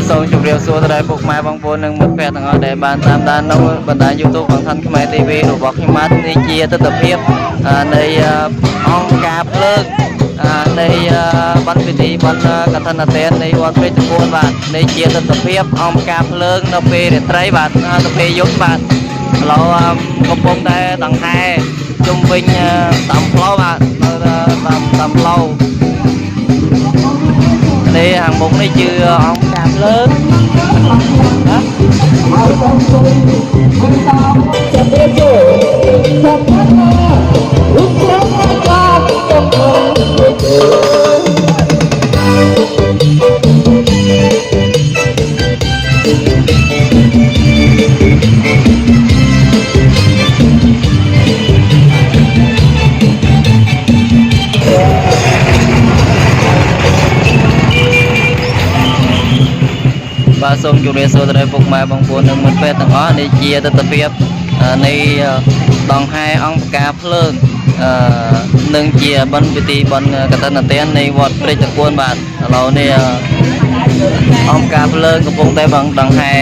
សូមជម្រាបសួរទៅដល់ពុកម៉ែបងប្អូននិងមិត្តភក្តិទាំងអស់ដែលបានតាមដាននៅបណ្ដាញ YouTube បង្ហាញខ្មែរ TV របស់ខ្ញុំបាទនេះជាទស្សនវិជ្ជានៃអង្គការភ្លើងនៃបណ្ឌពិធីបណ្ឌកឋិនទាននៃវត្តព្រៃតកួនបាទនេះជាទស្សនវិជ្ជាអង្គការភ្លើងនៅពេលរាត្រីបាទនៅពេលយប់បាទឥឡូវកំពុងតែដង្ហែជុំវិញតាមផ្លូវបាទតាមផ្លូវនេះខាងមុខនេះជាអង្គការភ្លើងណាបាទសូមជម្រាបសួរទៅដល់ពុកម៉ែបងប្អូននិងមិត្តភក្តិទាំងអស់នេះជាទស្សនវិជ្ជានៃដង្ហែអង្គការភ្លើងនិងជាបណ្ឌពិធីបណ្ឌកឋិនទាននៃវត្តព្រៃតកួនបាទឥឡូវនេះអង្គការភ្លើងកំពុងតែដង្ហែ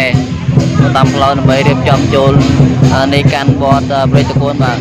តាមផ្លូវដើម្បីរៀបចំចូលនៃកាន់វត្តព្រៃតកួនបាទ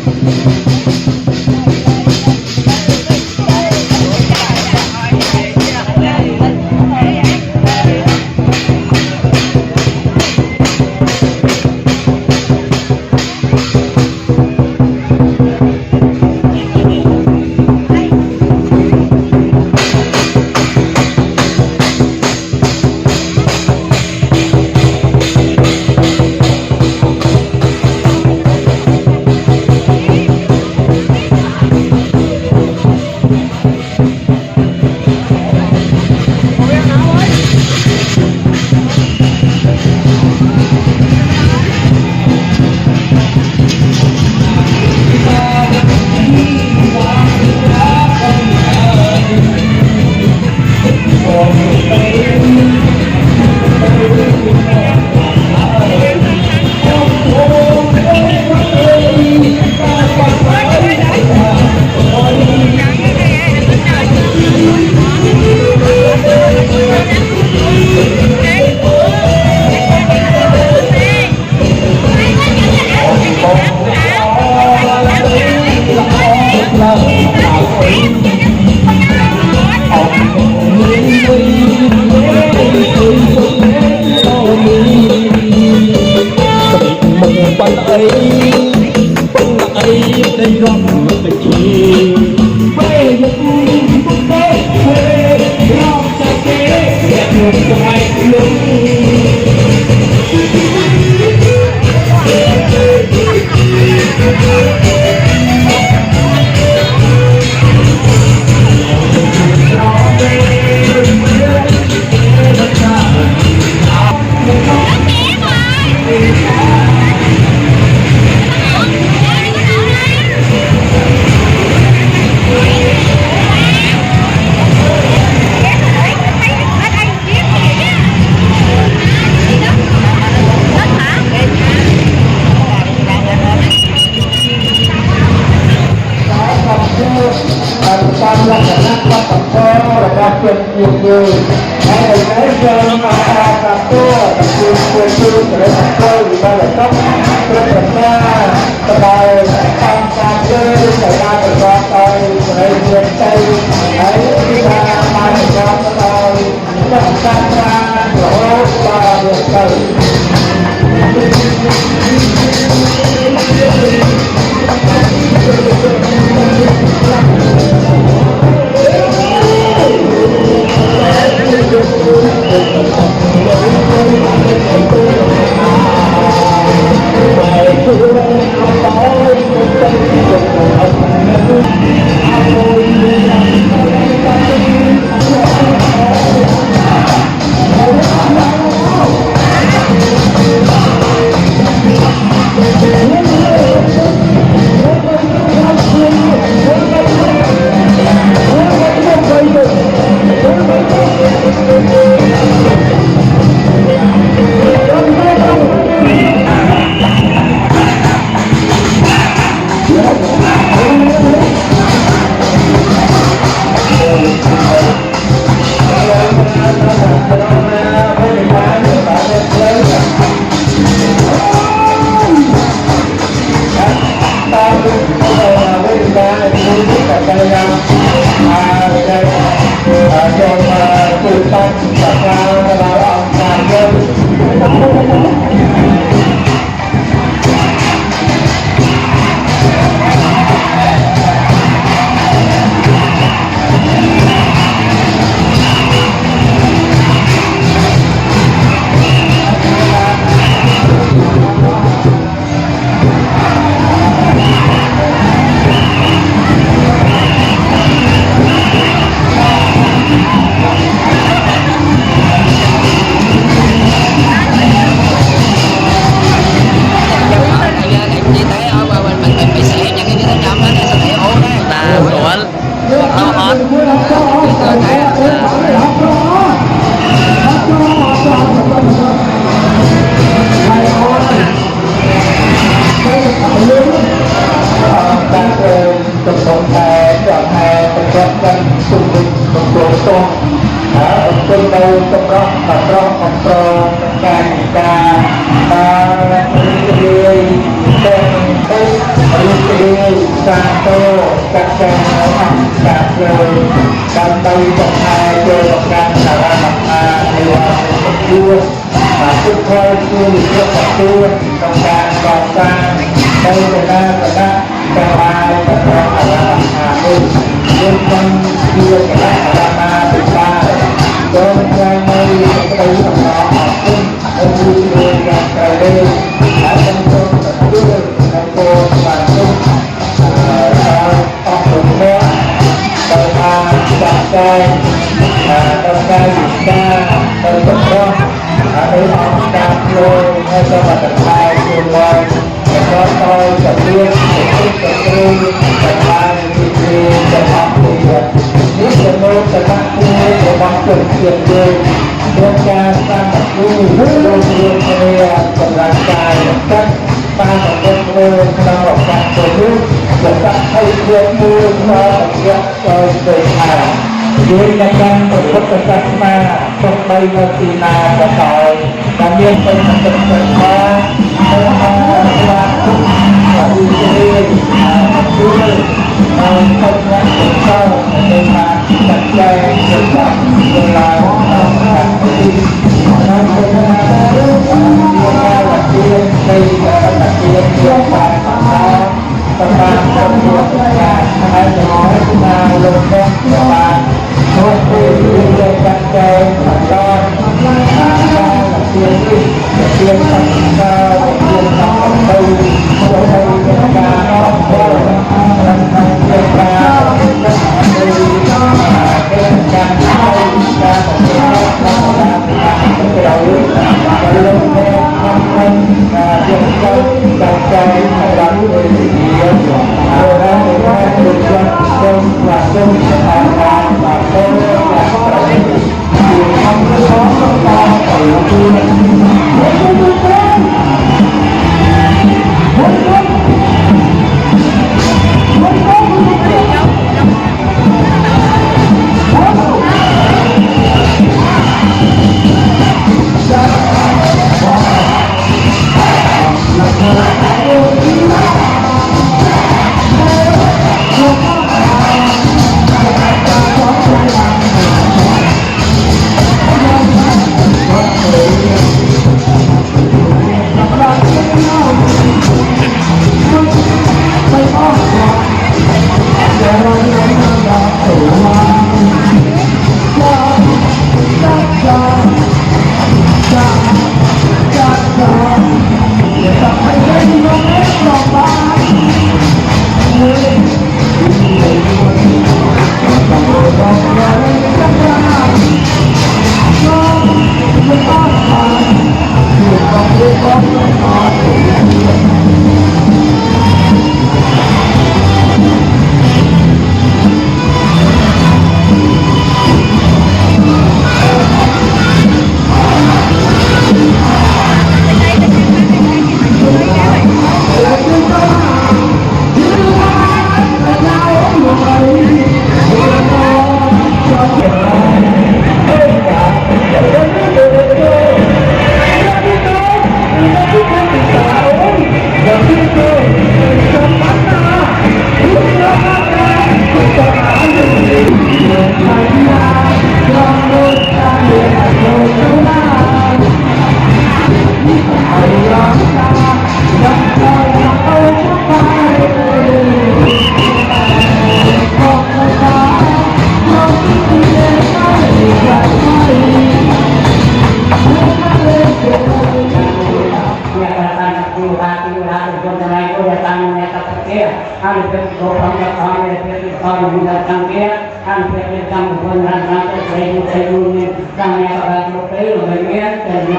Topang kapal kalau muda tangkir kan pertama pun rasa tersenyum ni kami akan berpikir bagian dan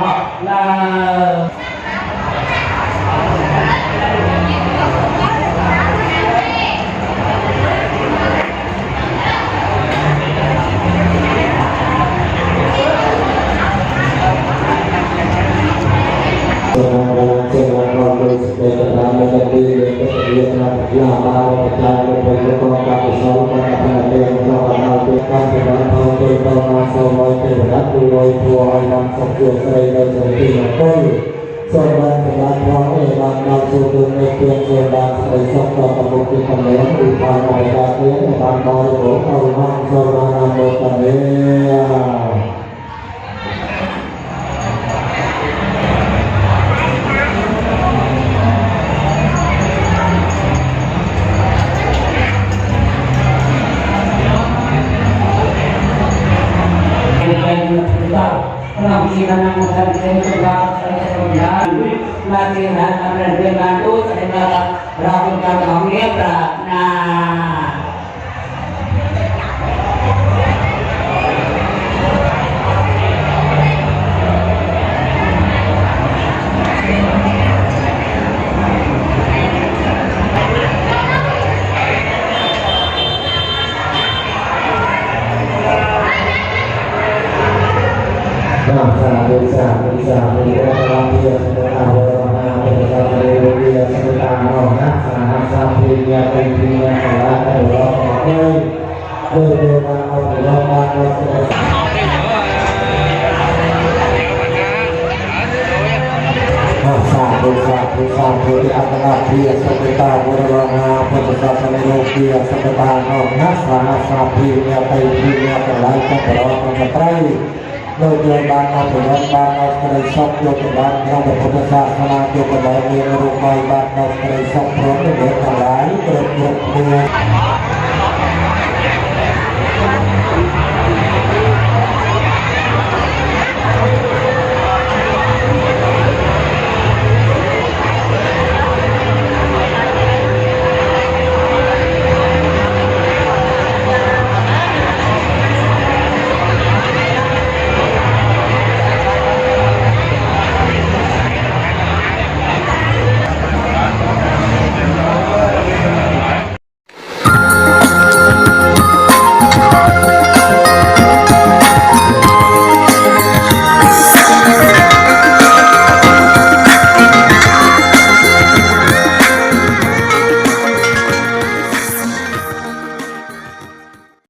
lah. Latihan latihan dengan itu adalah rakyat kami nahโดยบางเอาผลบางเอากระไรชอบโยกบางเอาแบบพุทธศาสนาโยกบางเรียนรู้ไปบางเอากระไรชอบพร้อมด้วยเด็กทั้งหลายเกิดเกิดเมื่อ